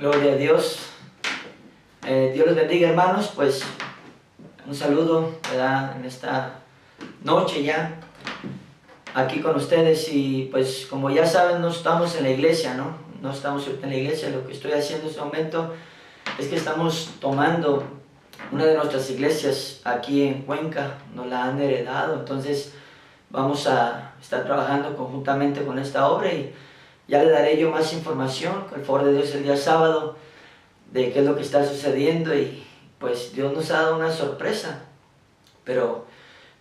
Gloria a Dios. Dios los bendiga, hermanos. Pues un saludo, ¿verdad? En esta noche ya aquí con ustedes. Y pues como ya saben, no estamos en la iglesia, ¿no? No estamos en la iglesia. Lo que estoy haciendo en este momento es que estamos tomando una de nuestras iglesias aquí en Cuenca. Nos la han heredado, entonces vamos a estar trabajando conjuntamente con esta obra y ya le daré yo más información, con el favor de Dios, el día sábado, de qué es lo que está sucediendo. Y pues Dios nos ha dado una sorpresa, pero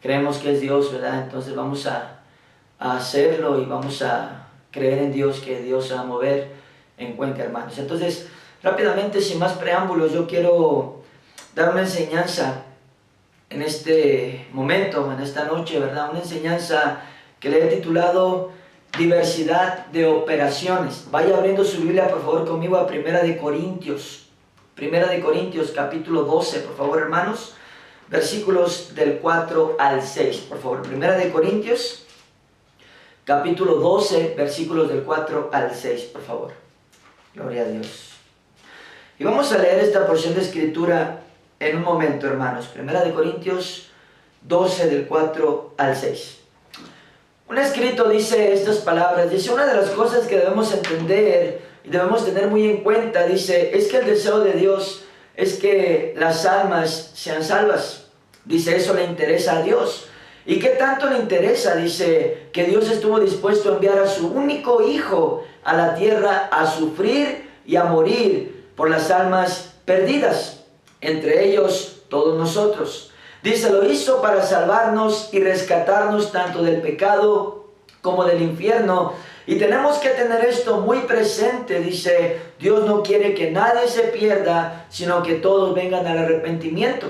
creemos que es Dios, ¿verdad? Entonces vamos a hacerlo y vamos a creer en Dios, que Dios se va a mover en Cuenca, hermanos. Entonces, rápidamente, sin más preámbulos, yo quiero dar una enseñanza en este momento, en esta noche, ¿verdad? Una enseñanza que le he titulado Diversidad de operaciones. Vaya abriendo su Biblia, por favor, conmigo a Primera de Corintios. Primera de Corintios, capítulo 12, por favor, hermanos. Versículos del 4 al 6, por favor. Primera de Corintios, capítulo 12, versículos del 4 al 6, por favor. Gloria a Dios. Y vamos a leer esta porción de escritura en un momento, hermanos. Primera de Corintios 12, del 4 al 6. Un escrito dice estas palabras, dice: una de las cosas que debemos entender y debemos tener muy en cuenta, dice, es que el deseo de Dios es que las almas sean salvas. Dice, eso le interesa a Dios. ¿Y qué tanto le interesa? Dice, que Dios estuvo dispuesto a enviar a su único Hijo a la tierra a sufrir y a morir por las almas perdidas, entre ellos todos nosotros. Dice, lo hizo para salvarnos y rescatarnos tanto del pecado como del infierno. Y tenemos que tener esto muy presente. Dice, Dios no quiere que nadie se pierda, sino que todos vengan al arrepentimiento.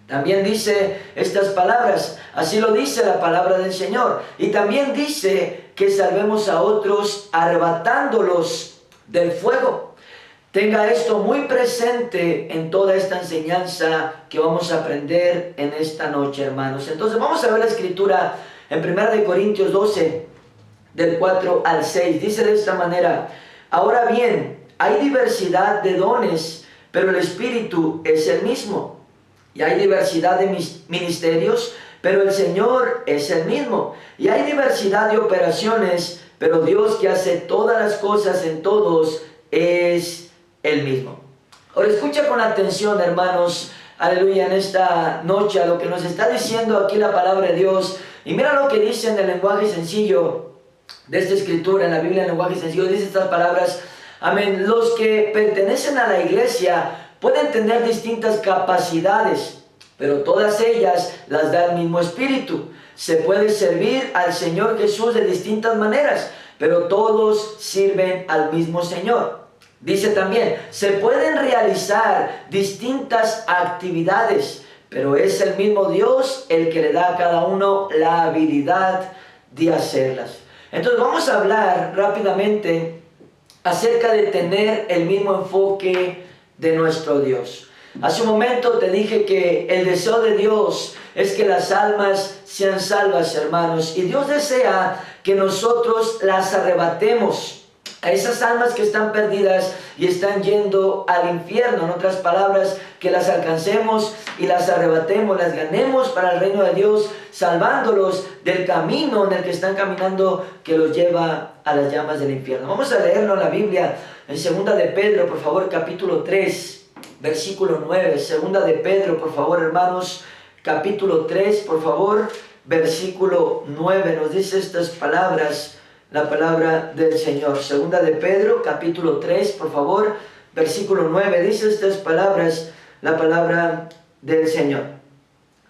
También dice estas palabras, así lo dice la palabra del Señor. Y también dice que salvemos a otros arrebatándolos del fuego. Tenga esto muy presente en toda esta enseñanza que vamos a aprender en esta noche, hermanos. Entonces vamos a ver la escritura en 1 Corintios 12, del 4 al 6. Dice de esta manera: ahora bien, hay diversidad de dones, pero el Espíritu es el mismo. Y hay diversidad de ministerios, pero el Señor es el mismo. Y hay diversidad de operaciones, pero Dios, que hace todas las cosas en todos, es el mismo. Ahora escucha con atención, hermanos, aleluya, en esta noche a lo que nos está diciendo aquí la palabra de Dios. Y mira lo que dice en el lenguaje sencillo de esta escritura, en la Biblia, en el lenguaje sencillo, dice estas palabras, amén. Los que pertenecen a la iglesia pueden tener distintas capacidades, pero todas ellas las da el mismo Espíritu. Se puede servir al Señor Jesús de distintas maneras, pero todos sirven al mismo Señor. Dice también, se pueden realizar distintas actividades, pero es el mismo Dios el que le da a cada uno la habilidad de hacerlas. Entonces vamos a hablar rápidamente acerca de tener el mismo enfoque de nuestro Dios. Hace un momento te dije que el deseo de Dios es que las almas sean salvas, hermanos, y Dios desea que nosotros las arrebatemos a esas almas que están perdidas y están yendo al infierno. En otras palabras, que las alcancemos y las arrebatemos, las ganemos para el reino de Dios, salvándolos del camino en el que están caminando, que los lleva a las llamas del infierno. Vamos a leerlo en la Biblia, en Segunda de Pedro, por favor, capítulo 3, versículo 9. Segunda de Pedro, por favor, hermanos, capítulo 3, por favor, versículo 9. Nos dice estas palabras la palabra del Señor. Segunda de Pedro, capítulo 3, por favor, versículo 9. Dice estas palabras la palabra del Señor.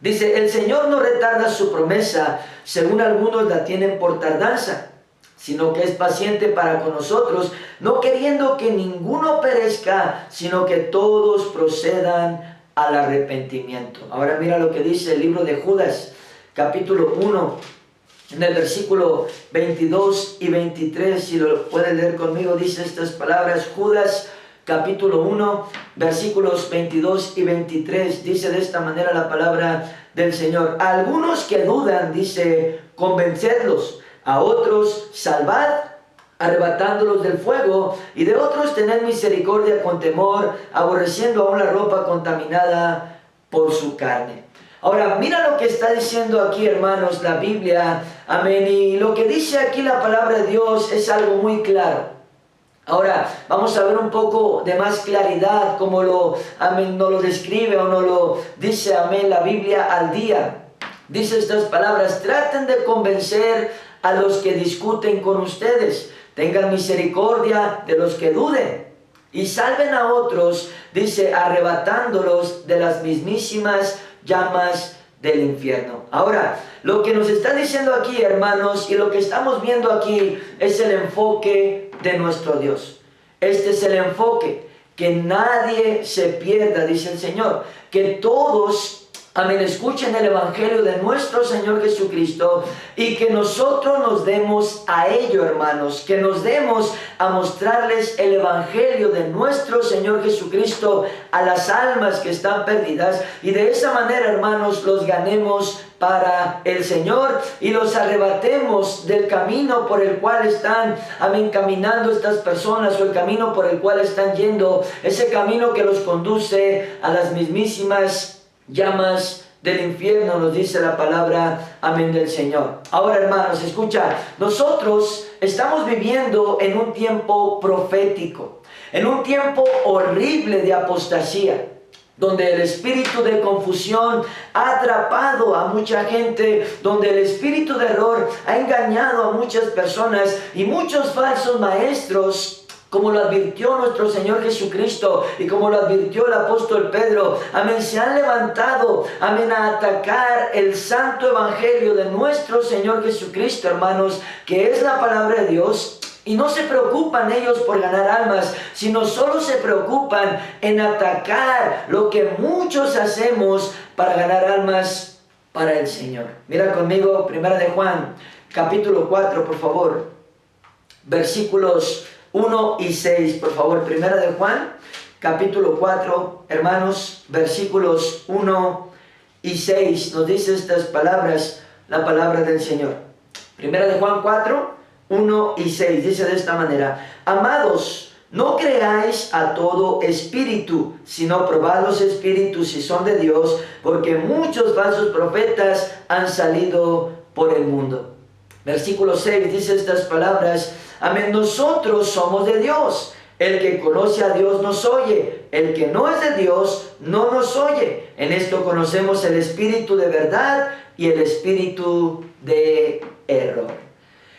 Dice, el Señor no retarda su promesa, según algunos la tienen por tardanza, sino que es paciente para con nosotros, no queriendo que ninguno perezca, sino que todos procedan al arrepentimiento. Ahora mira lo que dice el libro de Judas, capítulo 1, en el versículo 22 y 23, si lo pueden leer conmigo, dice estas palabras. Judas capítulo 1, versículos 22 y 23, dice de esta manera la palabra del Señor. A algunos que dudan, dice, convencedlos; a otros salvad, arrebatándolos del fuego, y de otros tened misericordia con temor, aborreciendo aún la ropa contaminada por su carne. Ahora, mira lo que está diciendo aquí, hermanos, la Biblia, amén, y lo que dice aquí la palabra de Dios es algo muy claro. Ahora, vamos a ver un poco de más claridad cómo amén, nos lo describe o nos lo dice, amén, la Biblia al día. Dice estas palabras: traten de convencer a los que discuten con ustedes, tengan misericordia de los que duden, y salven a otros, dice, arrebatándolos de las mismísimas llamas del infierno. Ahora, lo que nos está diciendo aquí, hermanos, y lo que estamos viendo aquí es el enfoque de nuestro Dios. Este es el enfoque, que nadie se pierda, dice el Señor, que todos, amén, escuchen el Evangelio de nuestro Señor Jesucristo, y que nosotros nos demos a ello, hermanos, que nos demos a mostrarles el Evangelio de nuestro Señor Jesucristo a las almas que están perdidas, y de esa manera, hermanos, los ganemos para el Señor y los arrebatemos del camino por el cual están, amén, caminando estas personas, o el camino por el cual están yendo, ese camino que los conduce a las mismísimas llamas del infierno, nos dice la palabra, amén, del Señor. Ahora, hermanos, escucha, nosotros estamos viviendo en un tiempo profético, en un tiempo horrible de apostasía, donde el espíritu de confusión ha atrapado a mucha gente, donde el espíritu de error ha engañado a muchas personas, y muchos falsos maestros, como lo advirtió nuestro Señor Jesucristo y como lo advirtió el apóstol Pedro, amén, se han levantado, amén, a atacar el santo evangelio de nuestro Señor Jesucristo, hermanos, que es la palabra de Dios. Y no se preocupan ellos por ganar almas, sino solo se preocupan en atacar lo que muchos hacemos para ganar almas para el Señor. Mira conmigo, 1 de Juan, capítulo 4, por favor, versículos 1 y 6, por favor. 1 de Juan, capítulo 4, hermanos, versículos 1 y 6, nos dice estas palabras, la palabra del Señor. 1 de Juan 4, 1 y 6, dice de esta manera: amados, no creáis a todo espíritu, sino probad los espíritus si son de Dios, porque muchos falsos profetas han salido por el mundo. Versículo 6 dice estas palabras: amén, nosotros somos de Dios. El que conoce a Dios nos oye, el que no es de Dios no nos oye. En esto conocemos el espíritu de verdad y el espíritu de error.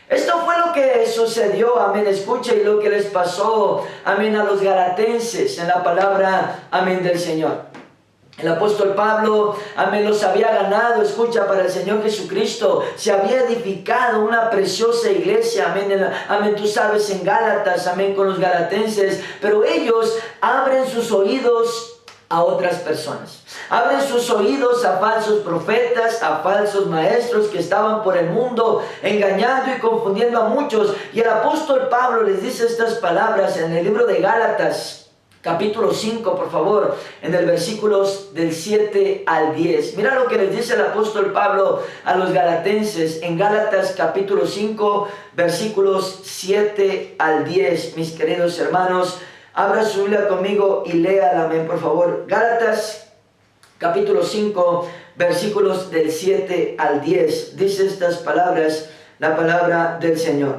Esto fue lo que sucedió, amén, escucha, y lo que les pasó, amén, a los galatenses en la palabra, amén, del Señor. El apóstol Pablo, amén, los había ganado, escucha, para el Señor Jesucristo. Se había edificado una preciosa iglesia, amén, amén, tú sabes, en Gálatas, amén, con los galatenses. Pero ellos abren sus oídos a otras personas, abren sus oídos a falsos profetas, a falsos maestros que estaban por el mundo engañando y confundiendo a muchos. Y el apóstol Pablo les dice estas palabras en el libro de Gálatas, capítulo 5, por favor, en el versículos del 7 al 10. Mira lo que les dice el apóstol Pablo a los galatenses en Gálatas capítulo 5, versículos 7 al 10. Mis queridos hermanos, abra su Biblia conmigo y léala, amén, por favor. Gálatas capítulo 5, versículos del 7 al 10. Dice estas palabras, la palabra del Señor.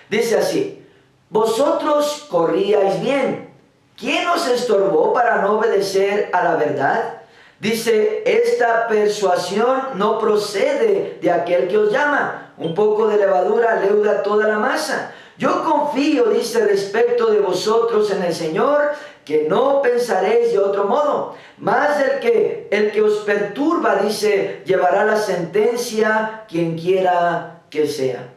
Dice así: vosotros corríais bien. ¿Quién os estorbó para no obedecer a la verdad? Dice: esta persuasión no procede de aquel que os llama. Un poco de levadura leuda toda la masa. Yo confío, dice, respecto de vosotros en el Señor, que no pensaréis de otro modo. Más el que os perturba, dice, llevará la sentencia, quien quiera que sea.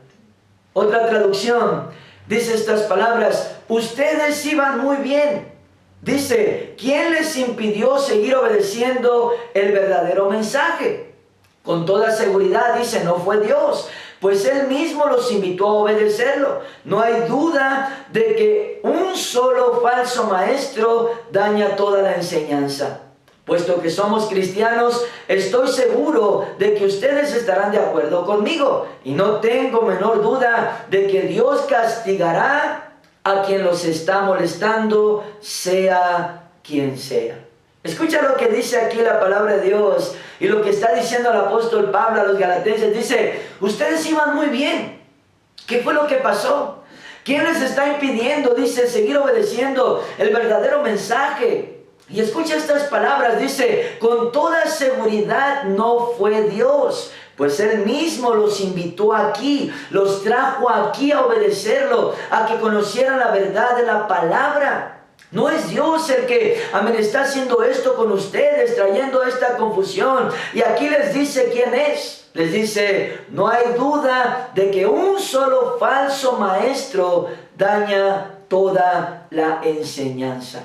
Otra traducción dice estas palabras: ustedes iban muy bien. Dice: ¿quién les impidió seguir obedeciendo el verdadero mensaje? Con toda seguridad, dice, no fue Dios, pues Él mismo los invitó a obedecerlo. No hay duda de que un solo falso maestro daña toda la enseñanza. Puesto que somos cristianos, estoy seguro de que ustedes estarán de acuerdo conmigo. Y no tengo menor duda de que Dios castigará a quien los está molestando, sea quien sea. Escucha lo que dice aquí la palabra de Dios y lo que está diciendo el apóstol Pablo a los galatenses. Dice, ustedes iban muy bien. ¿Qué fue lo que pasó? ¿Quién les está impidiendo, dice, seguir obedeciendo el verdadero mensaje? Y escucha estas palabras, dice, con toda seguridad no fue Dios, pues Él mismo los invitó aquí, los trajo aquí a obedecerlo, a que conocieran la verdad de la palabra. No es Dios el que, amén, está haciendo esto con ustedes, trayendo esta confusión. Y aquí les dice quién es. Les dice, no hay duda de que un solo falso maestro daña toda la enseñanza.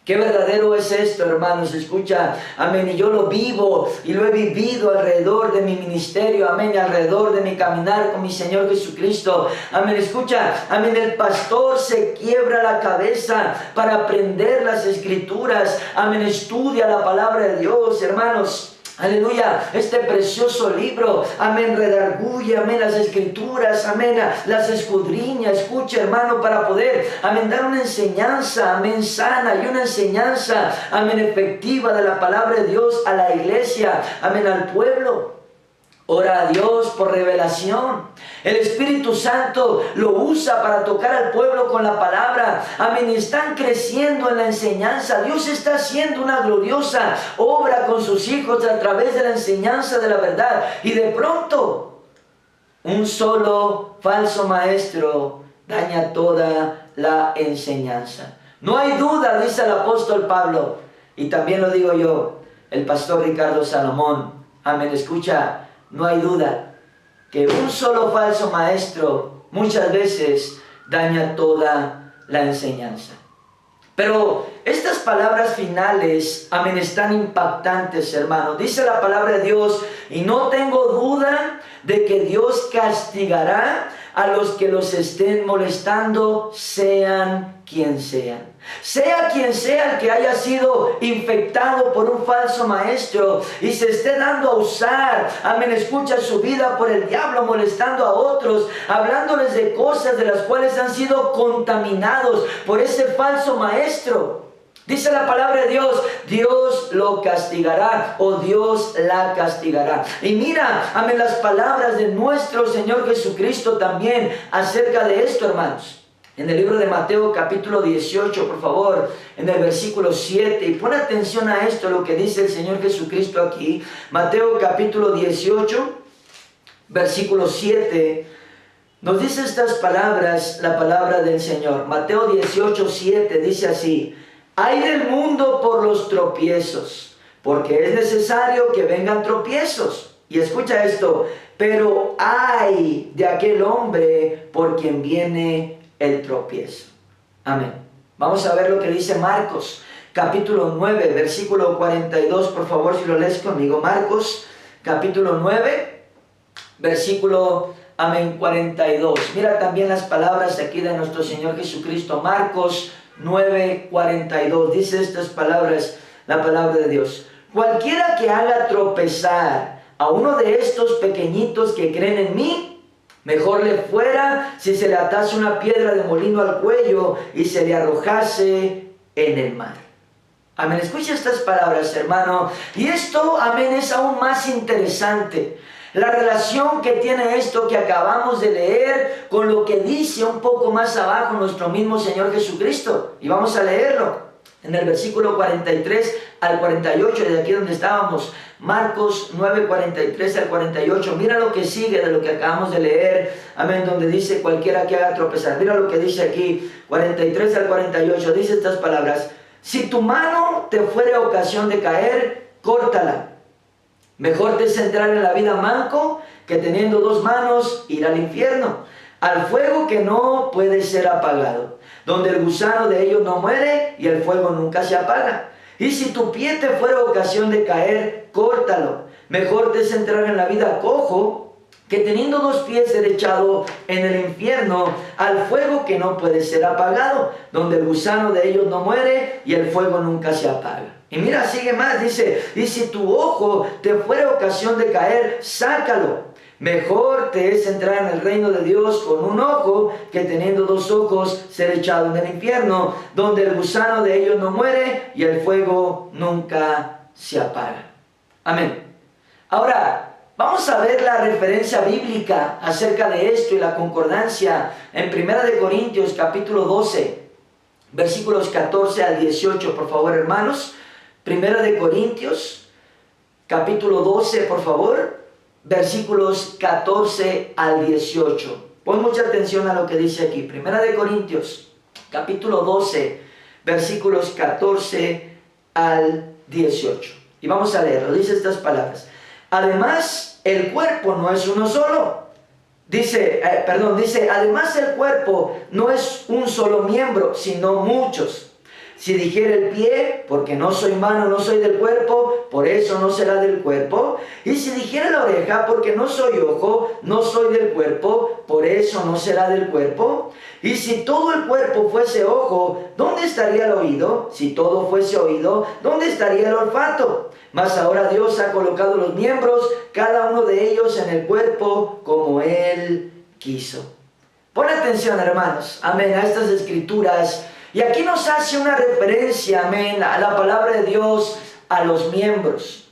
Qué verdadero es esto, hermanos. Escucha, amén, y yo lo vivo y lo he vivido alrededor de mi ministerio, amén, alrededor de mi caminar con mi Señor Jesucristo, amén. Escucha, amén, el pastor se quiebra la cabeza para aprender las escrituras, amén, estudia la palabra de Dios, hermanos. Aleluya, este precioso libro, amén, redarguye, amén, las escrituras, amén, las escudriña, escucha, hermano, para poder, amén, dar una enseñanza, amén, sana y una enseñanza, amén, efectiva de la palabra de Dios a la iglesia, amén, al pueblo. Ora a Dios por revelación. El Espíritu Santo lo usa para tocar al pueblo con la palabra. Amén. Están creciendo en la enseñanza. Dios está haciendo una gloriosa obra con sus hijos a través de la enseñanza de la verdad. Y de pronto, un solo falso maestro daña toda la enseñanza. No hay duda, dice el apóstol Pablo. Y también lo digo yo, el pastor Ricardo Salomón. Amén. Escucha. No hay duda que un solo falso maestro muchas veces daña toda la enseñanza. Pero estas palabras finales, amén, están impactantes, hermanos. Dice la palabra de Dios, y no tengo duda de que Dios castigará a los que los estén molestando, sean quien sean. Sea quien sea el que haya sido infectado por un falso maestro y se esté dando a usar, amén, escucha, su vida por el diablo, molestando a otros, hablándoles de cosas de las cuales han sido contaminados por ese falso maestro. Dice la palabra de Dios, Dios lo castigará o Dios la castigará. Y mira, amén, las palabras de nuestro Señor Jesucristo también acerca de esto, hermanos. En el libro de Mateo capítulo 18, por favor, en el versículo 7, y pon atención a esto, lo que dice el Señor Jesucristo aquí. Mateo capítulo 18, versículo 7, nos dice estas palabras, la palabra del Señor. Mateo 18, 7 dice así: ay del mundo por los tropiezos, porque es necesario que vengan tropiezos. Y escucha esto, pero ay de aquel hombre por quien viene el tropiezo. Amén. Vamos a ver lo que dice Marcos, capítulo 9, versículo 42, por favor, si lo lees conmigo. Marcos, capítulo 9, versículo, amén, 42. Mira también las palabras aquí de nuestro Señor Jesucristo. Marcos 9, 42. Dice estas palabras, la palabra de Dios: cualquiera que haga tropezar a uno de estos pequeñitos que creen en mí, mejor le fuera si se le atase una piedra de molino al cuello y se le arrojase en el mar. Amén. Escucha estas palabras, hermano. Y esto, amén, es aún más interesante. La relación que tiene esto que acabamos de leer con lo que dice un poco más abajo nuestro mismo Señor Jesucristo. Y vamos a leerlo. En el versículo 43 al 48, de aquí donde estábamos, Marcos 9, 43 al 48, mira lo que sigue de lo que acabamos de leer, amén, donde dice cualquiera que haga tropezar. Mira lo que dice aquí, 43 al 48, dice estas palabras: si tu mano te fuere ocasión de caer, córtala. Mejor te es entrar en la vida manco que teniendo dos manos ir al infierno, al fuego que no puede ser apagado, donde el gusano de ellos no muere y el fuego nunca se apaga. Y si tu pie te fuera ocasión de caer, córtalo. Mejor te es entrar en la vida cojo que teniendo dos pies ser echado en el infierno, al fuego que no puede ser apagado, donde el gusano de ellos no muere y el fuego nunca se apaga. Y mira, sigue más, dice, y si tu ojo te fuera ocasión de caer, sácalo. Mejor te es entrar en el reino de Dios con un ojo que teniendo dos ojos ser echado en el infierno, donde el gusano de ellos no muere y el fuego nunca se apaga. Amén. Ahora, vamos a ver la referencia bíblica acerca de esto y la concordancia en 1 Corintios capítulo 12, versículos 14 al 18, por favor, hermanos. 1 Corintios capítulo 12, por favor. Versículos 14 al 18. Pon mucha atención a lo que dice aquí. 1 Corintios, capítulo 12, versículos 14 al 18. Y vamos a leerlo. Dice estas palabras. Además, el cuerpo no es uno solo. Dice, además el cuerpo no es un solo miembro, sino muchos. Si dijera el pie, porque no soy mano, no soy del cuerpo, por eso no será del cuerpo. Y si dijera la oreja, porque no soy ojo, no soy del cuerpo, por eso no será del cuerpo. Y si todo el cuerpo fuese ojo, ¿dónde estaría el oído? Si todo fuese oído, ¿dónde estaría el olfato? Mas ahora Dios ha colocado los miembros, cada uno de ellos en el cuerpo, como Él quiso. Pon atención, hermanos, amén, a estas escrituras. Y aquí nos hace una referencia, amén, a la palabra de Dios, a los miembros.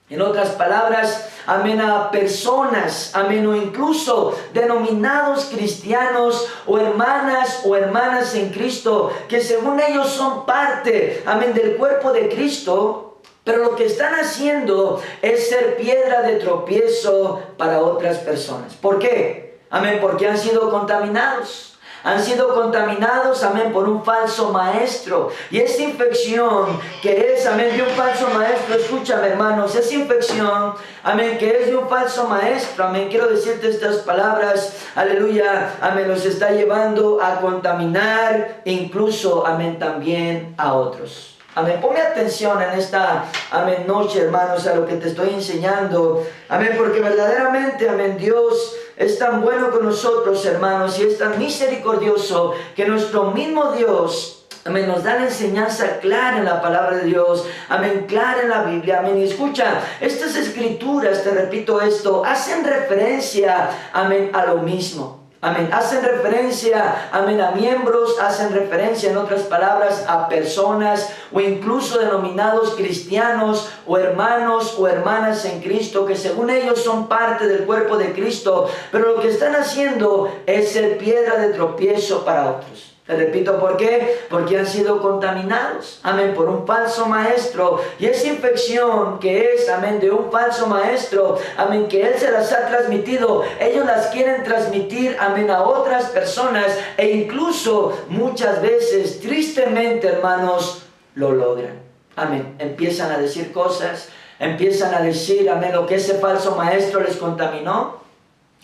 En otras palabras, amén, a personas, amén, o incluso denominados cristianos o hermanas en Cristo, que según ellos son parte, amén, del cuerpo de Cristo, pero lo que están haciendo es ser piedra de tropiezo para otras personas. ¿Por qué? Amén, porque han sido contaminados. Han sido contaminados, amén, por un falso maestro. Y esta infección que es, amén, de un falso maestro, escúchame, hermanos, esa infección, amén, que es de un falso maestro, amén, quiero decirte estas palabras, aleluya, amén, los está llevando a contaminar, incluso, amén, también a otros. Amén, ponme atención en esta, amén, noche, hermanos, a lo que te estoy enseñando, amén, porque verdaderamente, amén, Dios es tan bueno con nosotros, hermanos, y es tan misericordioso que nuestro mismo Dios, amén, nos da la enseñanza clara en la palabra de Dios, amén, clara en la Biblia, amén. Y escucha, estas escrituras, te repito esto, hacen referencia, amén, a lo mismo. Amén, hacen referencia, amén, a miembros, hacen referencia, en otras palabras, a personas o incluso denominados cristianos o hermanos o hermanas en Cristo, que según ellos son parte del cuerpo de Cristo, pero lo que están haciendo es ser piedra de tropiezo para otros. Te repito, ¿por qué? Porque han sido contaminados, amén, por un falso maestro. Y esa infección que es, amén, de un falso maestro, amén, que él se las ha transmitido, ellos las quieren transmitir, amén, a otras personas, e incluso muchas veces, tristemente, hermanos, lo logran. Amén, empiezan a decir cosas, empiezan a decir, amén, lo que ese falso maestro les contaminó.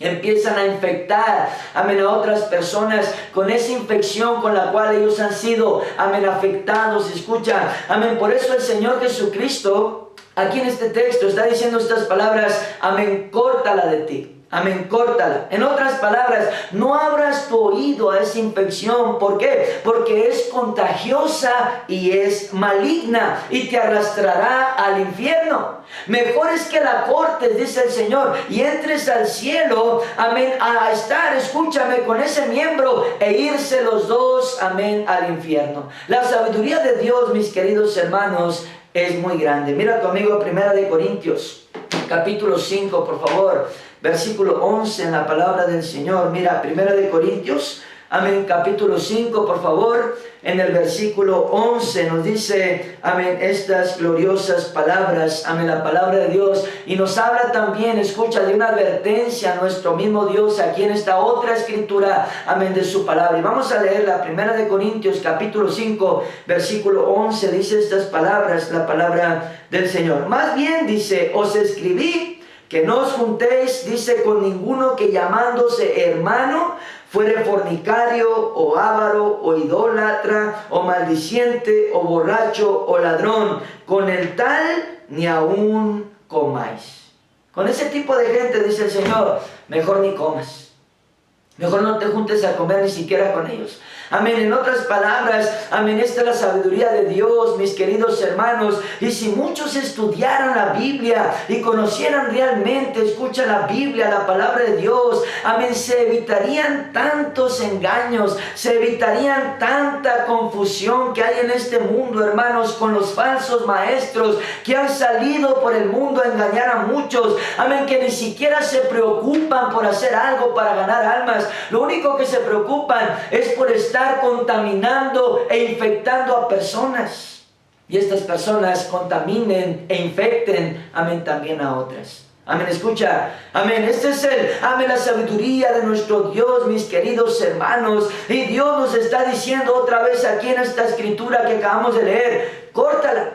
Empiezan a infectar, amén, a otras personas con esa infección con la cual ellos han sido, amén, afectados. Escucha, amén, por eso el Señor Jesucristo, aquí en este texto, está diciendo estas palabras, amén, córtala de ti. Amén, córtala. En otras palabras, no abras tu oído a esa infección. ¿Por qué? Porque es contagiosa y es maligna y te arrastrará al infierno. Mejor es que la cortes, dice el Señor, y entres al cielo, amén, a estar, escúchame, con ese miembro e irse los dos, amén, al infierno. La sabiduría de Dios, mis queridos hermanos, es muy grande. Mira conmigo 1 Corintios, capítulo 5, por favor. Versículo 11 en la palabra del Señor. Mira, 1 Corintios, amén, capítulo 5, por favor. En el versículo 11 nos dice, amén, estas gloriosas palabras, amén, la palabra de Dios. Y nos habla también, escucha, de una advertencia a nuestro mismo Dios aquí en esta otra escritura, amén, de su palabra. Y vamos a leer la 1 Corintios, capítulo 5, versículo 11. Dice estas palabras, la palabra del Señor. Más bien dice, os escribí que no os juntéis, dice, con ninguno que llamándose hermano fuere fornicario, o avaro, o idólatra, o maldiciente, o borracho, o ladrón. Con el tal ni aún comáis. Con ese tipo de gente, dice el Señor, mejor ni comas. Mejor no te juntes a comer ni siquiera con ellos. Amén. En otras palabras, amén, esta es la sabiduría de Dios, mis queridos hermanos. Y si muchos estudiaran la Biblia y conocieran realmente, escucha la Biblia, la palabra de Dios, amén, se evitarían tantos engaños, se evitarían tanta confusión que hay en este mundo, hermanos, con los falsos maestros que han salido por el mundo a engañar a muchos. Amén, que ni siquiera se preocupan por hacer algo para ganar almas. Lo único que se preocupan es por estar contaminando e infectando a personas, y estas personas contaminen e infecten, amén, también a otras. Amén, escucha, amén, este es la sabiduría de nuestro Dios, mis queridos hermanos. Y Dios nos está diciendo otra vez aquí en esta escritura que acabamos de leer: córtala.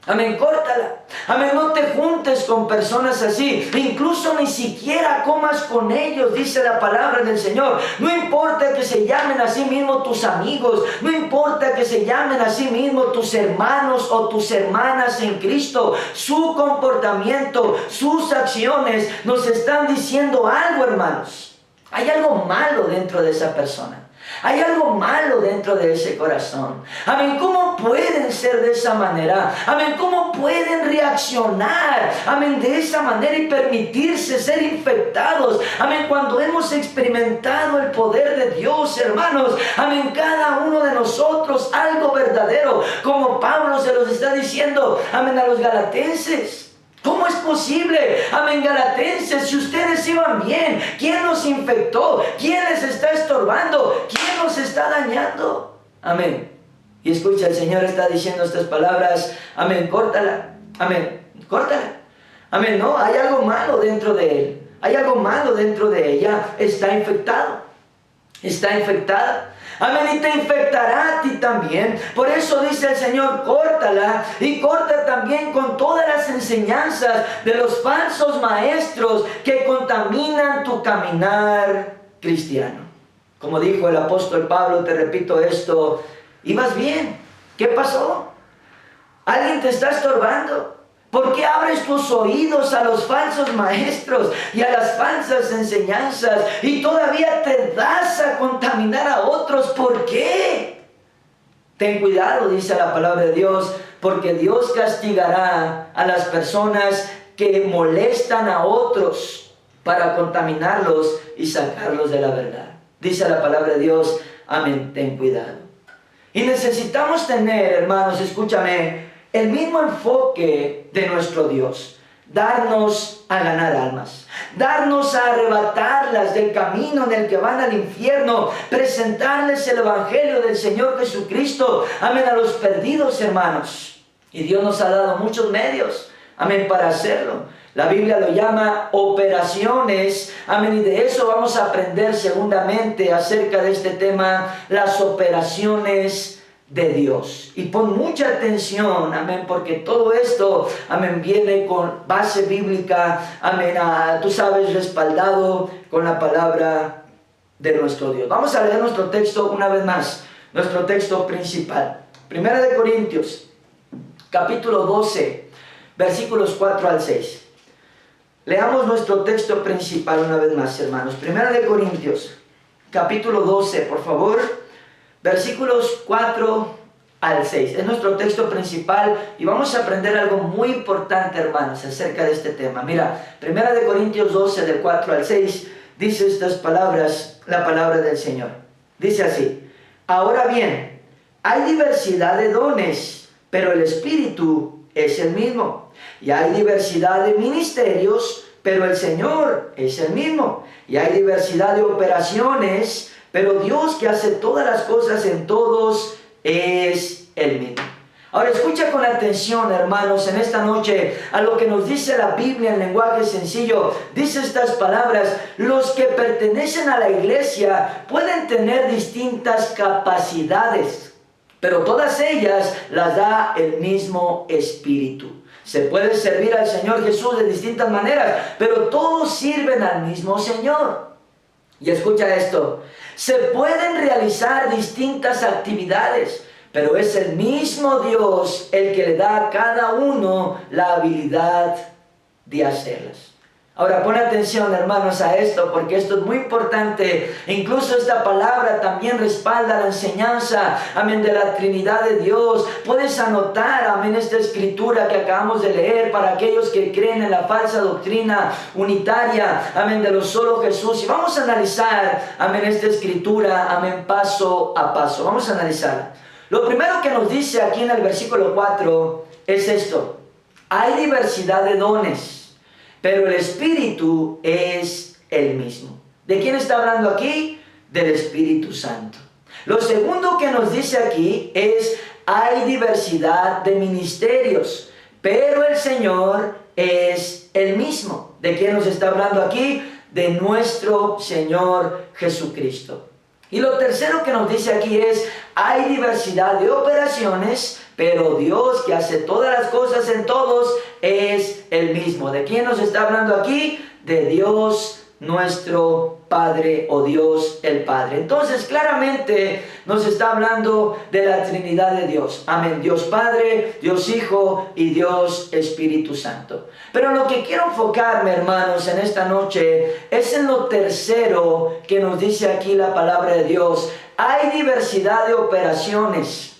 Amén, córtala. Amén, no te juntes con personas así. Incluso ni siquiera comas con ellos, dice la palabra del Señor. No importa que se llamen a sí mismos tus amigos. No importa que se llamen a sí mismos tus hermanos o tus hermanas en Cristo. Su comportamiento, sus acciones nos están diciendo algo, hermanos. Hay algo malo dentro de esa persona. Hay algo malo dentro de ese corazón. Amén, ¿cómo pueden ser de esa manera? Amén, ¿cómo pueden reaccionar? Amén, de esa manera y permitirse ser infectados. Amén, cuando hemos experimentado el poder de Dios, hermanos. Amén, cada uno de nosotros algo verdadero, como Pablo se los está diciendo, amén, a los galatenses. ¿Cómo es posible? Amén, galatenses, si ustedes iban bien, ¿quién los infectó? ¿Quién les está estorbando? ¿Quién los está dañando? Amén. Y escucha, el Señor está diciendo estas palabras. Amén, córtala. Amén, córtala. Amén, no, hay algo malo dentro de él. Hay algo malo dentro de ella. Está infectado. Está infectada. Amén, y te infectará a ti también. Por eso dice el Señor, córtala, y corta también con todas las enseñanzas de los falsos maestros que contaminan tu caminar cristiano. Como dijo el apóstol Pablo, te repito esto, ibas bien. ¿Qué pasó? ¿Alguien te está estorbando? ¿Por qué abres tus oídos a los falsos maestros y a las falsas enseñanzas y todavía te das a contaminar a otros? ¿Por qué? Ten cuidado, dice la palabra de Dios, porque Dios castigará a las personas que molestan a otros para contaminarlos y sacarlos de la verdad. Dice la palabra de Dios, amén, ten cuidado. Y necesitamos tener, hermanos, escúchame, el mismo enfoque de nuestro Dios. Darnos a ganar almas. Darnos a arrebatarlas del camino en el que van al infierno. Presentarles el evangelio del Señor Jesucristo. Amén, a los perdidos, hermanos. Y Dios nos ha dado muchos medios. Amén, para hacerlo. La Biblia lo llama operaciones. Amén, y de eso vamos a aprender segundamente acerca de este tema. Las operaciones de Dios. Y pon mucha atención, amén, porque todo esto, amén, viene con base bíblica, amén, tú sabes, respaldado con la palabra de nuestro Dios. Vamos a leer nuestro texto una vez más, nuestro texto principal. Primera de Corintios, capítulo 12, versículos 4 al 6. Leamos nuestro texto principal una vez más, hermanos. Primera de Corintios, capítulo 12, por favor. Versículos 4 al 6. Es nuestro texto principal y vamos a aprender algo muy importante, hermanos, acerca de este tema. Mira, 1 Corintios 12, del 4 al 6, dice estas palabras, la palabra del Señor. Dice así: ahora bien, hay diversidad de dones, pero el Espíritu es el mismo. Y hay diversidad de ministerios, pero el Señor es el mismo. Y hay diversidad de operaciones, pero Dios, que hace todas las cosas en todos, es el mismo. Ahora escucha con atención, hermanos, en esta noche a lo que nos dice la Biblia en lenguaje sencillo. Dice estas palabras: los que pertenecen a la iglesia pueden tener distintas capacidades, pero todas ellas las da el mismo Espíritu. Se puede servir al Señor Jesús de distintas maneras, pero todos sirven al mismo Señor. Y escucha esto: se pueden realizar distintas actividades, pero es el mismo Dios el que le da a cada uno la habilidad de hacerlas. Ahora pon atención, hermanos, a esto, porque esto es muy importante. Incluso esta palabra también respalda la enseñanza, amén, de la Trinidad de Dios. Puedes anotar, amén, esta escritura que acabamos de leer para aquellos que creen en la falsa doctrina unitaria, amén, de lo solo Jesús. Y vamos a analizar, amén, esta escritura, amén, paso a paso. Vamos a analizarla. Lo primero que nos dice aquí en el versículo 4 es esto: hay diversidad de dones, pero el Espíritu es el mismo. ¿De quién está hablando aquí? Del Espíritu Santo. Lo segundo que nos dice aquí es: hay diversidad de ministerios, pero el Señor es el mismo. ¿De quién nos está hablando aquí? De nuestro Señor Jesucristo. Y lo tercero que nos dice aquí es: hay diversidad de operaciones, pero Dios, que hace todas las cosas en todos, es el mismo. ¿De quién nos está hablando aquí? De Dios nuestro Padre, o Dios el Padre. Entonces claramente nos está hablando de la Trinidad de Dios. Amén. Dios Padre, Dios Hijo y Dios Espíritu Santo. Pero lo que quiero enfocarme, hermanos, en esta noche es en lo tercero que nos dice aquí la palabra de Dios. Hay diversidad de operaciones,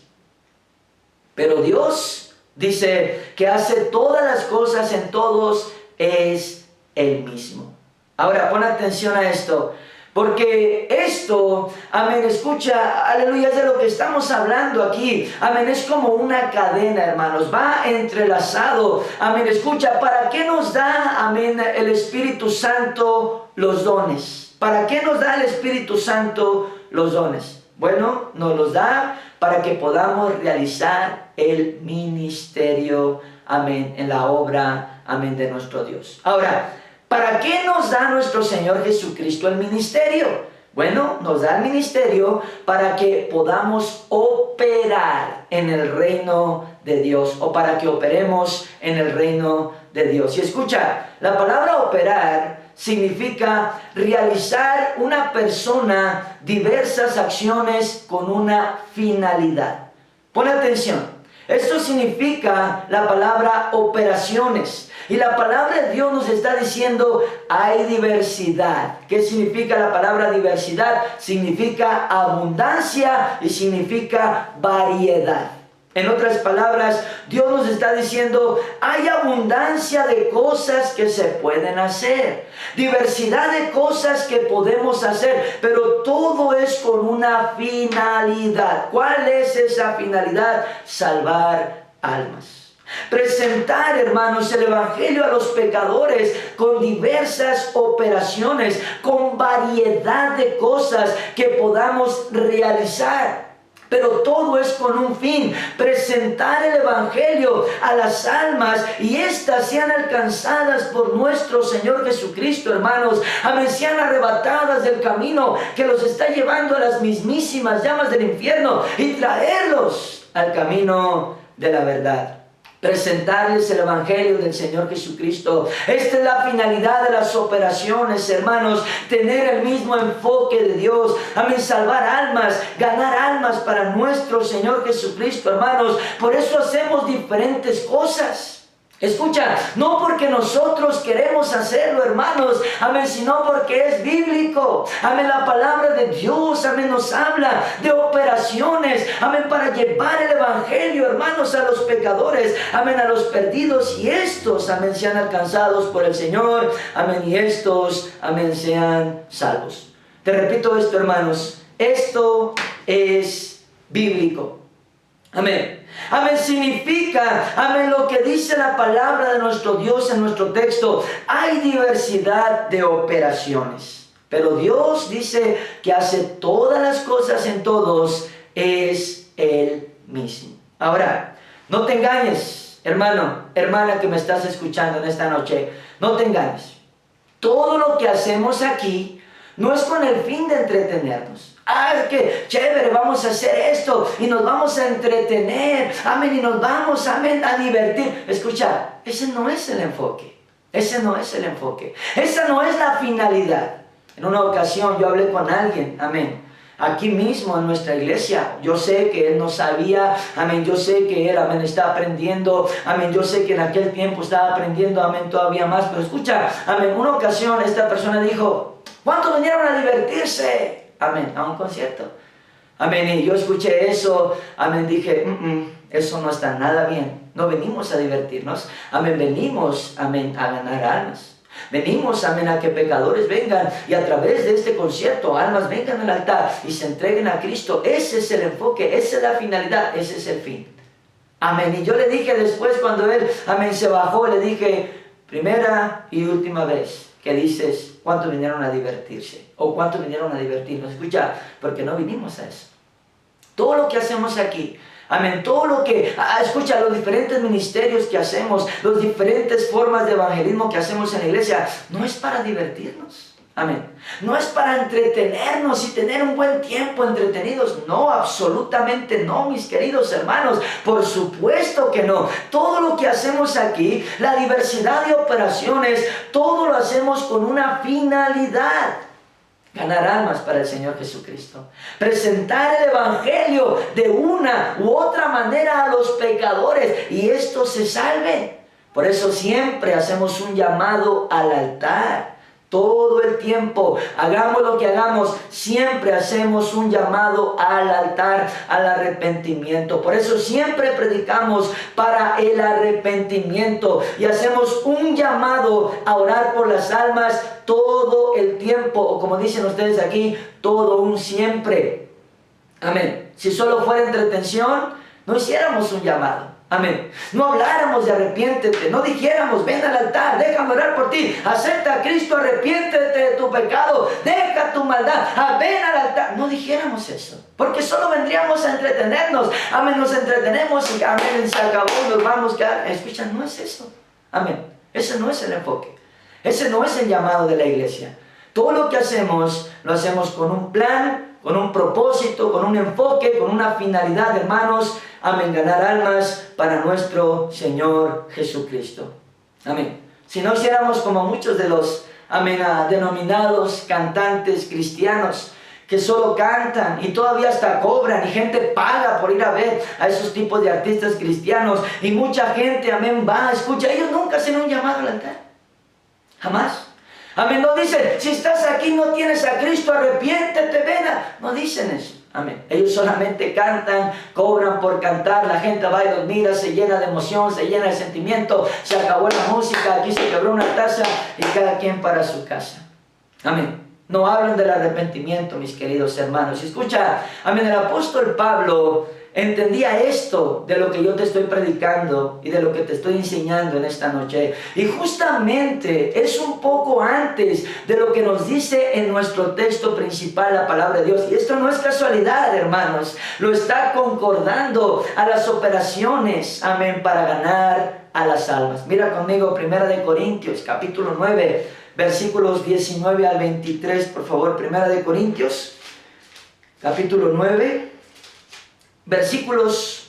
pero Dios dice que hace todas las cosas en todos, es el mismo. Ahora, pon atención a esto, porque esto, amén, escucha, aleluya, es de lo que estamos hablando aquí. Amén, es como una cadena, hermanos, va entrelazado. Amén, escucha, ¿para qué nos da, amén, el Espíritu Santo los dones? ¿Para qué nos da el Espíritu Santo los dones? Bueno, nos los da para que podamos realizar el ministerio, amén, en la obra, amén, de nuestro Dios. Ahora, ¿para qué nos da nuestro Señor Jesucristo el ministerio? Bueno, nos da el ministerio para que podamos operar en el reino de Dios, o para que operemos en el reino de Dios. Y escucha, la palabra operar significa realizar una persona diversas acciones con una finalidad. Pon atención. Esto significa la palabra operaciones. Y la palabra de Dios nos está diciendo: hay diversidad. ¿Qué significa la palabra diversidad? Significa abundancia y significa variedad. En otras palabras, Dios nos está diciendo: hay abundancia de cosas que se pueden hacer, diversidad de cosas que podemos hacer, pero todo es con una finalidad. ¿Cuál es esa finalidad? Salvar almas. Presentar, hermanos, el Evangelio a los pecadores con diversas operaciones, con variedad de cosas que podamos realizar. Pero todo es con un fin: presentar el Evangelio a las almas, y éstas sean alcanzadas por nuestro Señor Jesucristo, hermanos. Amén, sean arrebatadas del camino que los está llevando a las mismísimas llamas del infierno, y traerlos al camino de la verdad. Presentarles el Evangelio del Señor Jesucristo. Esta es la finalidad de las operaciones, hermanos. Tener el mismo enfoque de Dios. Amén. Salvar almas, ganar almas para nuestro Señor Jesucristo, hermanos. Por eso hacemos diferentes cosas. Escucha, no porque nosotros queremos hacerlo, hermanos, amén, sino porque es bíblico. Amén, la palabra de Dios, amén, nos habla de operaciones, amén, para llevar el Evangelio, hermanos, a los pecadores, amén, a los perdidos, y estos, amén, sean alcanzados por el Señor, amén, y estos, amén, sean salvos. Te repito esto, hermanos, esto es bíblico. Amén. Amén, significa, amén, lo que dice la palabra de nuestro Dios en nuestro texto. Hay diversidad de operaciones, pero Dios dice que hace todas las cosas en todos, es Él mismo. Ahora, no te engañes, hermano, hermana que me estás escuchando en esta noche. No te engañes. Todo lo que hacemos aquí no es con el fin de entretenernos. ¡Qué chévere! Vamos a hacer esto y nos vamos a entretener. Amén. Y nos vamos, amén, a divertir. Escucha, ese no es el enfoque. Ese no es el enfoque. Esa no es la finalidad. En una ocasión yo hablé con alguien, amén, aquí mismo en nuestra iglesia. Yo sé que él no sabía, amén, yo sé que él, amén, está aprendiendo, amén, yo sé que en aquel tiempo estaba aprendiendo, amén, todavía más, pero escucha, amén, una ocasión esta persona dijo, ¿cuántos vinieron a divertirse? Amén, a un concierto. Amén, y yo escuché eso, amén, dije, eso no está nada bien, no venimos a divertirnos, amén, venimos, amén, a ganar almas. Venimos, amén, a que pecadores vengan y a través de este concierto almas vengan al altar y se entreguen a Cristo. Ese es el enfoque, esa es la finalidad, ese es el fin. Amén. Y yo le dije después cuando él, amén, se bajó, le dije, primera y última vez que dices, ¿cuántos vinieron a divertirse? O ¿cuántos vinieron a divertirnos? Escucha, porque no vinimos a eso. Todo lo que hacemos aquí, amén, todo lo que, escucha, los diferentes ministerios que hacemos, las diferentes formas de evangelismo que hacemos en la iglesia, no es para divertirnos, amén, no es para entretenernos y tener un buen tiempo entretenidos, no, absolutamente no, mis queridos hermanos, por supuesto que no. Todo lo que hacemos aquí, la diversidad de operaciones, todo lo hacemos con una finalidad: ganar almas para el Señor Jesucristo. Presentar el Evangelio de una u otra manera a los pecadores y estos se salven. Por eso siempre hacemos un llamado al altar. Todo el tiempo, hagamos lo que hagamos, siempre hacemos un llamado al altar, al arrepentimiento. Por eso siempre predicamos para el arrepentimiento y hacemos un llamado a orar por las almas todo el tiempo, o como dicen ustedes aquí, todo un siempre. Amén. Si solo fuera entretención, no hiciéramos un llamado. Amén. No habláramos de arrepiéntete, no dijéramos ven al altar, déjame orar por ti, acepta a Cristo, arrepiéntete de tu pecado, deja tu maldad, ven al altar. No dijéramos eso, porque solo vendríamos a entretenernos. Amén, nos entretenemos y amén, se acabó, nos vamos. Escucha, no es eso. Amén, ese no es el enfoque, ese no es el llamado de la iglesia. Todo lo que hacemos, lo hacemos con un plan, con un propósito, con un enfoque, con una finalidad, hermanos. Amén, ganar almas para nuestro Señor Jesucristo. Amén. Si no hiciéramos como muchos de los, amén, denominados cantantes cristianos, que solo cantan y todavía hasta cobran y gente paga por ir a ver a esos tipos de artistas cristianos y mucha gente, amén, va, escucha, ellos nunca hacen un llamado al altar. Jamás. Amén, no dicen, si estás aquí no tienes a Cristo, arrepiéntete, ven. No dicen eso. Amén. Ellos solamente cantan, cobran por cantar, la gente va y los mira, se llena de emoción, se llena de sentimiento, se acabó la música, aquí se quebró una taza y cada quien para su casa. Amén. No hablan del arrepentimiento, mis queridos hermanos. Escucha, amén, el apóstol Pablo entendía esto de lo que yo te estoy predicando y de lo que te estoy enseñando en esta noche. Y justamente es un poco antes de lo que nos dice en nuestro texto principal la palabra de Dios. Y esto no es casualidad, hermanos. Lo está concordando a las operaciones, amén, para ganar a las almas. Mira conmigo, 1 Corintios, capítulo 9, versículos 19 al 23, por favor. 1 Corintios, capítulo 9. Versículos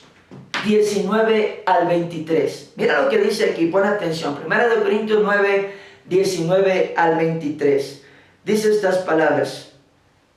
19 al 23. Mira lo que dice aquí, pon atención. 1 Corintios 9, 19 al 23. Dice estas palabras.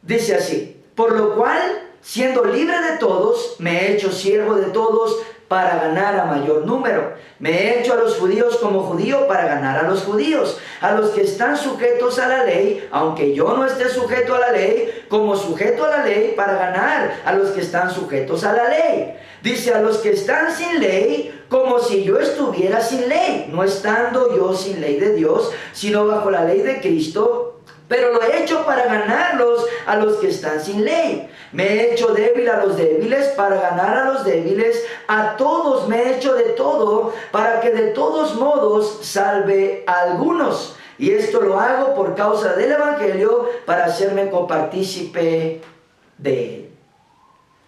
Dice así: por lo cual, siendo libre de todos, me he hecho siervo de todos para ganar a mayor número. Me he hecho a los judíos como judío para ganar a los judíos. A los que están sujetos a la ley, aunque yo no esté sujeto a la ley, como sujeto a la ley para ganar a los que están sujetos a la ley. Dice, a los que están sin ley, como si yo estuviera sin ley, no estando yo sin ley de Dios, sino bajo la ley de Cristo. Pero lo he hecho para ganarlos a los que están sin ley. Me he hecho débil a los débiles para ganar a los débiles. A todos me he hecho de todo para que de todos modos salve a algunos. Y esto lo hago por causa del Evangelio para hacerme copartícipe de él.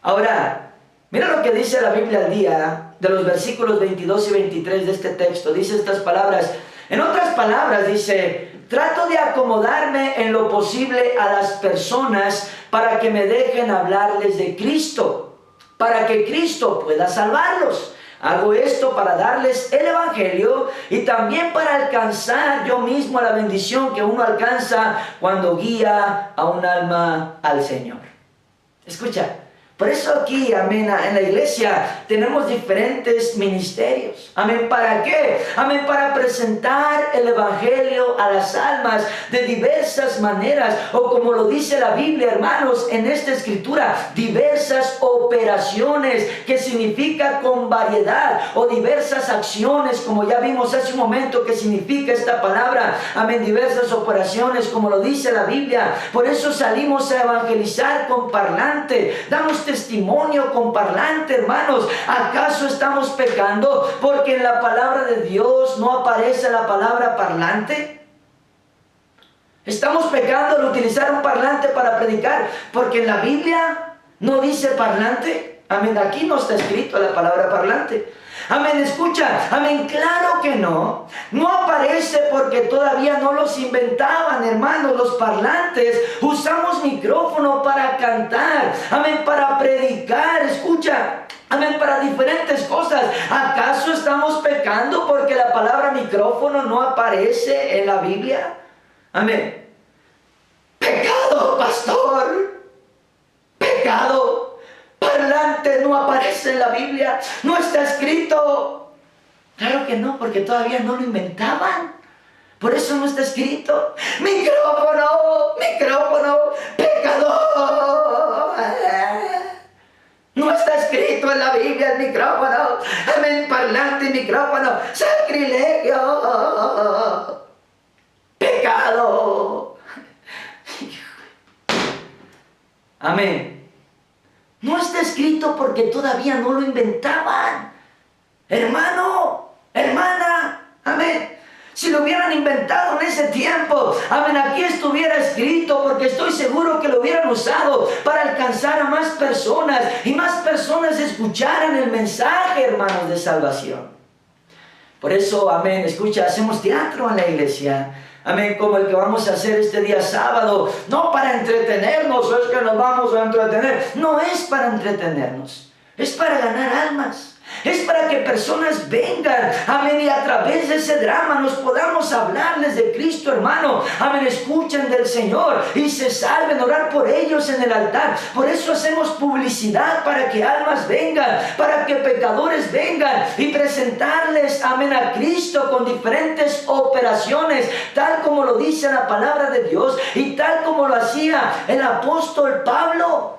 Ahora, mira lo que dice la Biblia al día de los versículos 22 y 23 de este texto. Dice estas palabras. En otras palabras dice: trato de acomodarme en lo posible a las personas para que me dejen hablarles de Cristo, para que Cristo pueda salvarlos. Hago esto para darles el Evangelio y también para alcanzar yo mismo la bendición que uno alcanza cuando guía a un alma al Señor. Escucha, por eso aquí, amén, en la iglesia tenemos diferentes ministerios. Amén, ¿para qué? Amén, para presentar el evangelio a las almas de diversas maneras, o como lo dice la Biblia, hermanos, en esta escritura, diversas operaciones, que significa con variedad, o diversas acciones, como ya vimos hace un momento que significa esta palabra. Amén, diversas operaciones, como lo dice la Biblia. Por eso salimos a evangelizar con parlante, damos testimonio con parlante, hermanos. ¿Acaso estamos pecando porque en la palabra de Dios no aparece la palabra parlante? ¿Estamos pecando al utilizar un parlante para predicar porque en la Biblia no dice parlante? Amén, aquí no está escrito la palabra parlante. Amén, escucha, amén, claro que no. No aparece porque todavía no los inventaban, hermanos, los parlantes. Usamos micrófono para cantar, amén, para predicar, escucha, amén, para diferentes cosas. ¿Acaso estamos pecando porque la palabra micrófono no aparece en la Biblia? Amén. Pecado, pastor. Pecado. Parlante no aparece en la Biblia, no está escrito. Claro que no, porque todavía no lo inventaban. Por eso no está escrito. Micrófono, micrófono, pecador. No está escrito en la Biblia el micrófono. Amén, parlante y micrófono. Sacrilegio. Pecado. Amén. No está escrito porque todavía no lo inventaban. Hermano, hermana, amén. Si lo hubieran inventado en ese tiempo, amén, aquí estuviera escrito, porque estoy seguro que lo hubieran usado para alcanzar a más personas y más personas escucharan el mensaje, hermanos, de salvación. Por eso, amén, escucha, hacemos teatro en la iglesia. Amén, como el que vamos a hacer este día sábado, no para entretenernos, es que nos vamos a entretener. No es para entretenernos, es para ganar almas. Es para que personas vengan, amén, y a través de ese drama nos podamos hablarles de Cristo, hermano. Amén, escuchen del Señor y se salven, orar por ellos en el altar. Por eso hacemos publicidad, para que almas vengan, para que pecadores vengan y presentarles, amén, a Cristo con diferentes operaciones, tal como lo dice la palabra de Dios y tal como lo hacía el apóstol Pablo.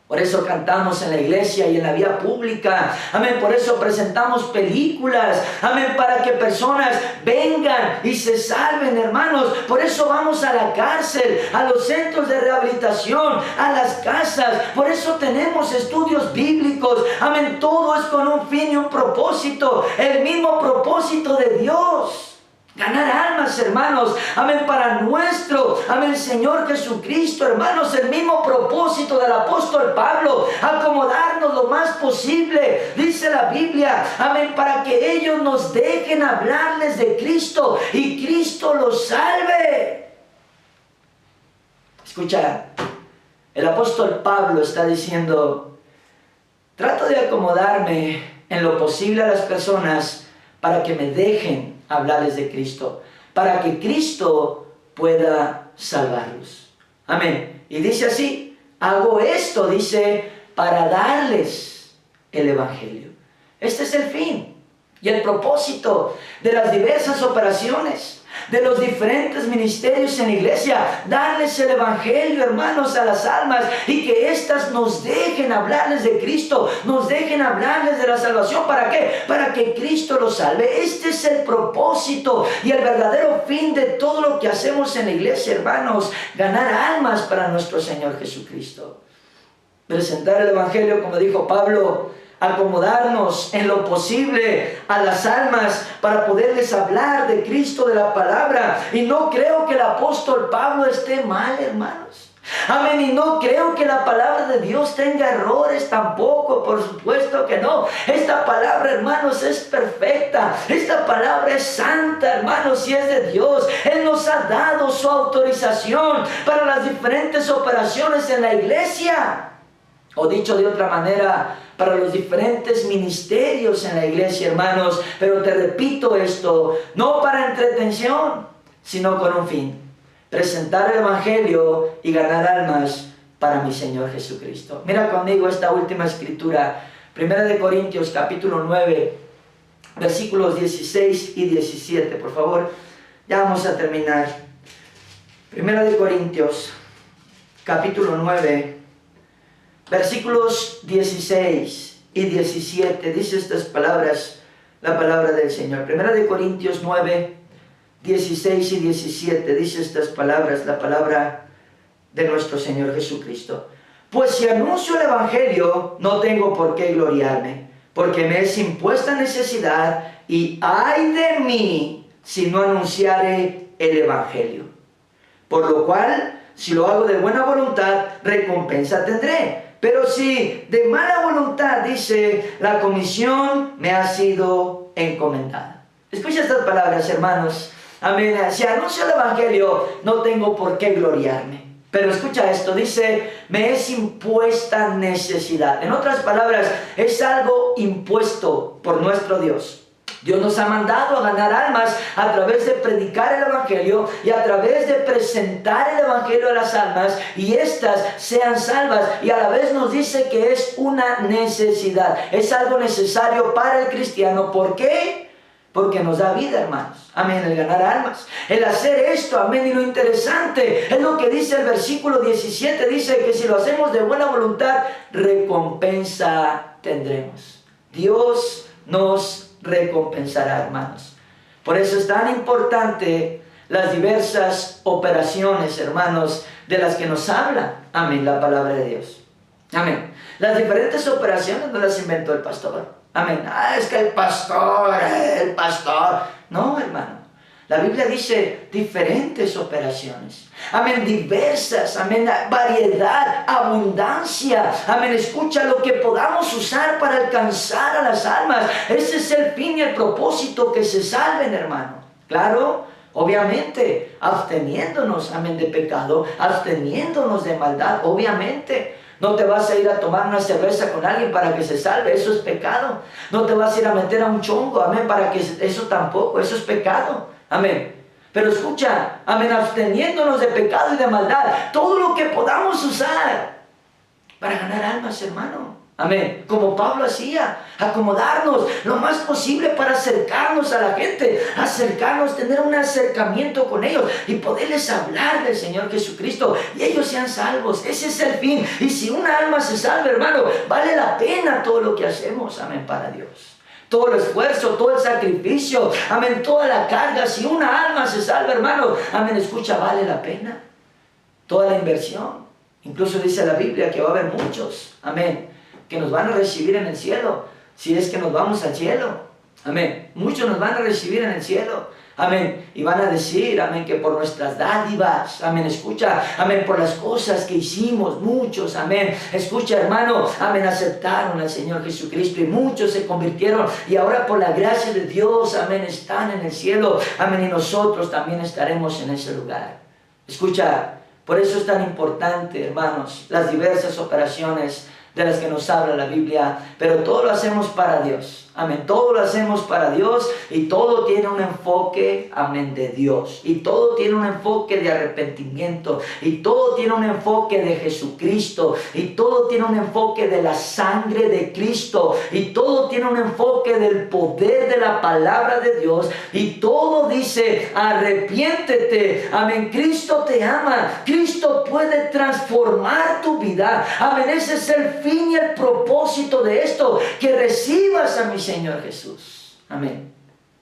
Por eso cantamos en la iglesia y en la vía pública. Amén. Por eso presentamos películas. Amén. Para que personas vengan y se salven, hermanos. Por eso vamos a la cárcel, a los centros de rehabilitación, a las casas. Por eso tenemos estudios bíblicos. Amén. Todo es con un fin y un propósito. El mismo propósito de Dios. Ganar almas, hermanos, amén, para nuestro, amén, Señor Jesucristo, hermanos, el mismo propósito del apóstol Pablo, acomodarnos lo más posible, dice la Biblia, amén, para que ellos nos dejen hablarles de Cristo y Cristo los salve. Escucha, el apóstol Pablo está diciendo, trato de acomodarme en lo posible a las personas para que me dejen hablarles de Cristo, para que Cristo pueda salvarlos. Amén. Y dice así, hago esto, dice, para darles el evangelio. Este es el fin y el propósito de las diversas operaciones, de los diferentes ministerios en la iglesia, darles el evangelio, hermanos, a las almas, y que éstas nos dejen hablarles de Cristo, nos dejen hablarles de la salvación. ¿Para qué? Para que Cristo los salve. Este es el propósito y el verdadero fin de todo lo que hacemos en la iglesia, hermanos, ganar almas para nuestro Señor Jesucristo. Presentar el evangelio, como dijo Pablo, acomodarnos en lo posible a las almas para poderles hablar de Cristo, de la palabra. Y no creo que el apóstol Pablo esté mal, hermanos. Amén. Y no creo que la palabra de Dios tenga errores tampoco, por supuesto que no. Esta palabra, hermanos, es perfecta. Esta palabra es santa, hermanos, y es de Dios. Él nos ha dado su autorización para las diferentes operaciones en la iglesia. O dicho de otra manera, para los diferentes ministerios en la iglesia, hermanos. Pero te repito esto, no para entretención, sino con un fin: presentar el evangelio y ganar almas para mi Señor Jesucristo. Mira conmigo esta última escritura, 1 Corintios capítulo 9, versículos 16 y 17, por favor. Ya vamos a terminar. 1 Corintios capítulo 9, versículos 16 y 17, dice estas palabras, la palabra del Señor. 1 Corintios 9, 16 y 17, dice estas palabras, la palabra de nuestro Señor Jesucristo. Pues si anuncio el Evangelio, no tengo por qué gloriarme, porque me es impuesta necesidad, y ay de mí si no anunciare el Evangelio. Por lo cual, si lo hago de buena voluntad, recompensa tendré. Pero si de mala voluntad, dice, la comisión me ha sido encomendada. Escucha estas palabras, hermanos. Amén. Si anuncio el Evangelio, no tengo por qué gloriarme. Pero escucha esto, dice, me es impuesta necesidad. En otras palabras, es algo impuesto por nuestro Dios. Dios nos ha mandado a ganar almas a través de predicar el Evangelio y a través de presentar el Evangelio a las almas y éstas sean salvas. Y a la vez nos dice que es una necesidad, es algo necesario para el cristiano. ¿Por qué? Porque nos da vida, hermanos. Amén, el ganar almas, el hacer esto, amén. Y lo interesante es lo que dice el versículo 17, dice que si lo hacemos de buena voluntad, recompensa tendremos. Dios nos recompensará, hermanos. Por eso es tan importante las diversas operaciones, hermanos, de las que nos habla, amén, la palabra de Dios. Amén. Las diferentes operaciones no las inventó el pastor. Amén. Es que el pastor. No, hermano. La Biblia dice diferentes operaciones. Amén. Diversas. Amén. Variedad. Abundancia. Amén. Escucha lo que podamos usar para alcanzar a las almas. Ese es el fin y el propósito, que se salven, hermano. Claro. Obviamente. Absteniéndonos. Amén. De pecado. Absteniéndonos de maldad. Obviamente. No te vas a ir a tomar una cerveza con alguien para que se salve, eso es pecado. No te vas a ir a meter a un chongo, amén, para que eso tampoco, eso es pecado, amén. Pero escucha, amén, absteniéndonos de pecado y de maldad, todo lo que podamos usar para ganar almas, hermano. Amén. Como Pablo hacía, acomodarnos lo más posible para acercarnos a la gente, acercarnos, tener un acercamiento con ellos y poderles hablar del Señor Jesucristo y ellos sean salvos. Ese es el fin. Y si una alma se salva, hermano, vale la pena todo lo que hacemos, amén, para Dios. Todo el esfuerzo, todo el sacrificio, amén, toda la carga. Si una alma se salva, hermano, amén, escucha, vale la pena. Toda la inversión. Incluso dice la Biblia que va a haber muchos, amén, que nos van a recibir en el cielo, si es que nos vamos al cielo, amén. Muchos nos van a recibir en el cielo, amén, y van a decir, amén, que por nuestras dádivas, amén, escucha, amén, por las cosas que hicimos, muchos, amén, escucha, hermano, amén, aceptaron al Señor Jesucristo y muchos se convirtieron y ahora por la gracia de Dios, amén, están en el cielo, amén, y nosotros también estaremos en ese lugar. Escucha, por eso es tan importante, hermanos, las diversas operaciones de las que nos habla la Biblia, pero todo lo hacemos para Dios, amén, todo lo hacemos para Dios y todo tiene un enfoque, amén, de Dios, y todo tiene un enfoque de arrepentimiento, y todo tiene un enfoque de Jesucristo, y todo tiene un enfoque de la sangre de Cristo, y todo tiene un enfoque del poder de la palabra de Dios, y todo dice, arrepiéntete, amén, Cristo te ama, Cristo puede transformar tu vida, amén, ese es el fin y el propósito de esto, que recibas a mi Señor Jesús, amén.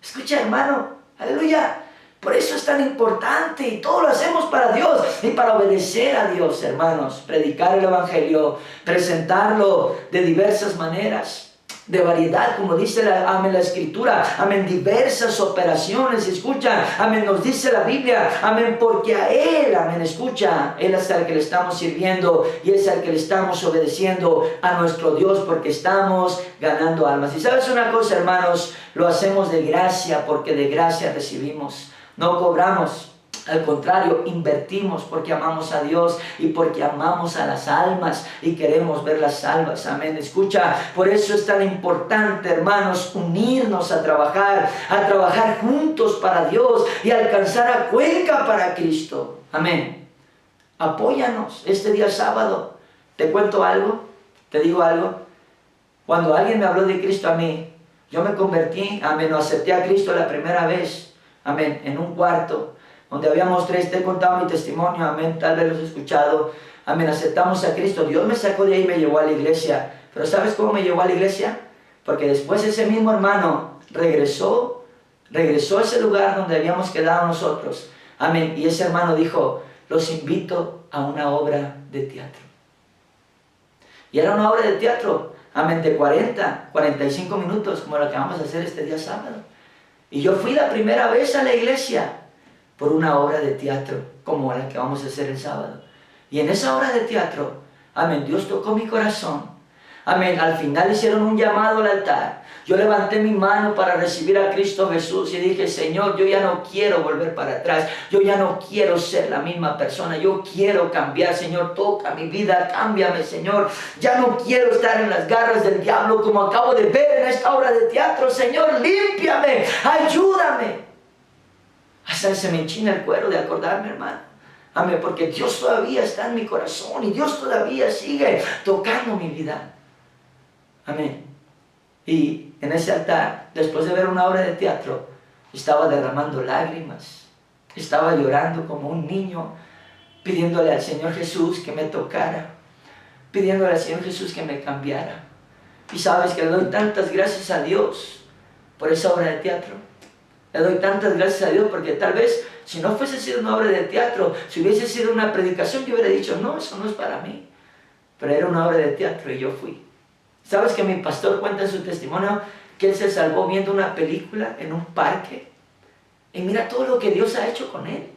Escucha, hermano, aleluya. Por eso es tan importante y todo lo hacemos para Dios y para obedecer a Dios, hermanos. Predicar el Evangelio, presentarlo de diversas maneras, de variedad, como dice amén, la Escritura, amén, diversas operaciones. Escucha, amén, nos dice la Biblia, amén, porque a Él, amén, escucha, Él es al que le estamos sirviendo y es al que le estamos obedeciendo, a nuestro Dios, porque estamos ganando almas. Y sabes una cosa, hermanos, lo hacemos de gracia, porque de gracia recibimos, no cobramos. Al contrario, invertimos porque amamos a Dios y porque amamos a las almas y queremos verlas salvas. Amén. Escucha, por eso es tan importante, hermanos, unirnos a trabajar juntos para Dios y alcanzar a Cuenca para Cristo. Amén. Apóyanos este día sábado. Te cuento algo, te digo algo. Cuando alguien me habló de Cristo a mí, yo me convertí, amén, o acepté a Cristo la primera vez, amén, en un cuarto donde habíamos tres. Te he contado mi testimonio, amén, tal vez lo has escuchado, amén, aceptamos a Cristo. Dios me sacó de ahí y me llevó a la iglesia. Pero ¿sabes cómo me llevó a la iglesia? Porque después ese mismo hermano regresó a ese lugar donde habíamos quedado nosotros, amén, y ese hermano dijo: los invito a una obra de teatro. Y era una obra de teatro, amén, de 45 minutos, como la que vamos a hacer este día sábado. Y yo fui la primera vez a la iglesia por una obra de teatro, como la que vamos a hacer el sábado. Y en esa obra de teatro, amén, Dios tocó mi corazón. Amén, al final hicieron un llamado al altar. Yo levanté mi mano para recibir a Cristo Jesús y dije: Señor, yo ya no quiero volver para atrás. Yo ya no quiero ser la misma persona. Yo quiero cambiar, Señor. Toca mi vida, cámbiame, Señor. Ya no quiero estar en las garras del diablo como acabo de ver en esta obra de teatro. Señor, límpiame, ayúdame. Hasta se me enchina el cuero de acordarme, hermano. Amén, porque Dios todavía está en mi corazón y Dios todavía sigue tocando mi vida. Amén. Y en ese altar, después de ver una obra de teatro, estaba derramando lágrimas, estaba llorando como un niño, pidiéndole al Señor Jesús que me tocara, pidiéndole al Señor Jesús que me cambiara. Y sabes que le doy tantas gracias a Dios por esa obra de teatro. Le doy tantas gracias a Dios porque tal vez si no fuese sido una obra de teatro, si hubiese sido una predicación, yo hubiera dicho: no, eso no es para mí. Pero era una obra de teatro y yo fui. ¿Sabes que mi pastor cuenta en su testimonio que él se salvó viendo una película en un parque? Y mira todo lo que Dios ha hecho con él.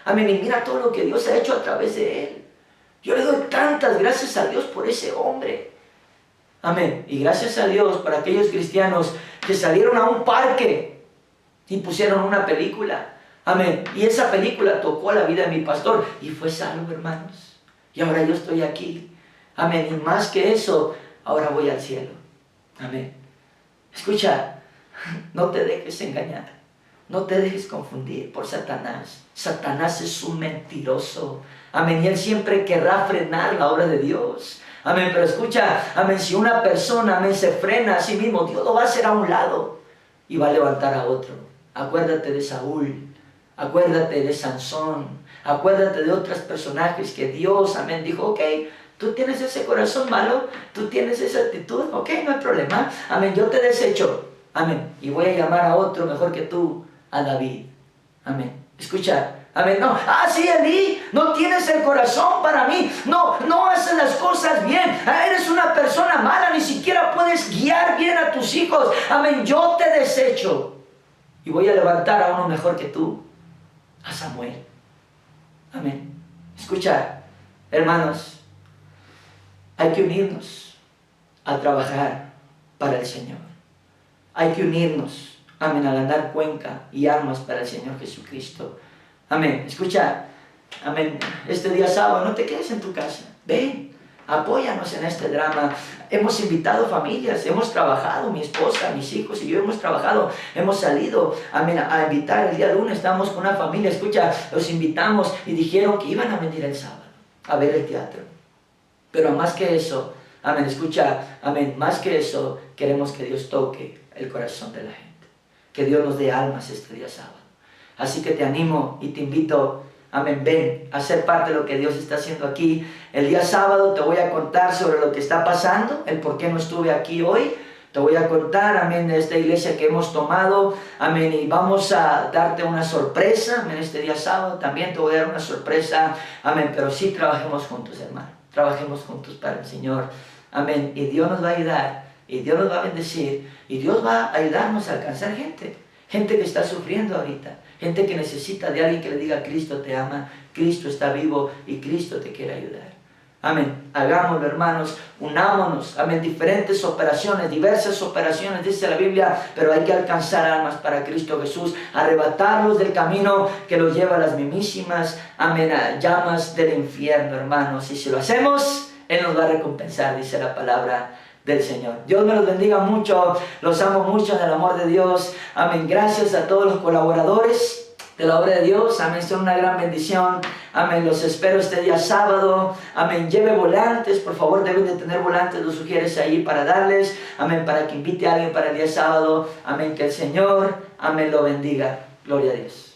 Amén, y mira todo lo que Dios ha hecho a través de él. Yo le doy tantas gracias a Dios por ese hombre. Amén, y gracias a Dios por aquellos cristianos que salieron a un parque y pusieron una película. Amén, y esa película tocó la vida de mi pastor y fue salvo, hermanos. Y ahora yo estoy aquí. Amén, y más que eso, ahora voy al cielo. Amén. Escucha, no te dejes engañar. No te dejes confundir por Satanás. Satanás es un mentiroso. Amén. Y él siempre querrá frenar la obra de Dios. Amén. Pero escucha, amén, si una persona, amén, se frena a sí mismo, Dios lo va a hacer a un lado y va a levantar a otro. Acuérdate de Saúl. Acuérdate de Sansón. Acuérdate de otros personajes que Dios, amén, dijo: ok, tú tienes ese corazón malo, tú tienes esa actitud, ok, no hay problema. Amén, yo te desecho. Amén. Y voy a llamar a otro mejor que tú, a David. Amén. Escucha. Amén. No, sí, Elí, no tienes el corazón para mí. No haces las cosas bien. Eres una persona mala, ni siquiera puedes guiar bien a tus hijos. Amén, yo te desecho. Y voy a levantar a uno mejor que tú, a Samuel. Amén. Escucha, hermanos, hay que unirnos a trabajar para el Señor. Hay que unirnos, amén, a ganar cuenca y armas para el Señor Jesucristo. Amén. Escucha, amén, este día sábado no te quedes en tu casa. Ven, apóyanos en este drama. Hemos invitado familias, hemos trabajado, mi esposa, mis hijos y yo hemos trabajado, hemos salido, amén, a invitar. El día lunes estábamos con una familia, escucha, los invitamos y dijeron que iban a venir el sábado a ver el teatro. Pero más que eso, amén, escucha, amén, más que eso, queremos que Dios toque el corazón de la gente. Que Dios nos dé almas este día sábado. Así que te animo y te invito, amén, ven a ser parte de lo que Dios está haciendo aquí. El día sábado te voy a contar sobre lo que está pasando, el por qué no estuve aquí hoy. Te voy a contar, amén, de esta iglesia que hemos tomado, amén, y vamos a darte una sorpresa, amén, este día sábado también te voy a dar una sorpresa, amén, pero sí trabajemos juntos, hermano, trabajemos juntos para el Señor, amén, y Dios nos va a ayudar, y Dios nos va a bendecir, y Dios va a ayudarnos a alcanzar gente que está sufriendo ahorita, gente que necesita de alguien que le diga: Cristo te ama, Cristo está vivo y Cristo te quiere ayudar. Amén, hagámoslo, hermanos, unámonos, amén, diferentes operaciones, diversas operaciones, dice la Biblia, pero hay que alcanzar almas para Cristo Jesús, arrebatarlos del camino que los lleva a las mismísimas, amén, llamas del infierno, hermanos, y si lo hacemos, Él nos va a recompensar, dice la palabra del Señor. Dios me los bendiga mucho, los amo mucho en el amor de Dios, amén. Gracias a todos los colaboradores, de la obra de Dios. Amén, son una gran bendición. Amén, los espero este día sábado. Amén, lleve volantes, por favor, deben de tener volantes, los sugieres ahí para darles. Amén, para que invite a alguien para el día sábado. Amén, que el Señor, amén, lo bendiga. Gloria a Dios.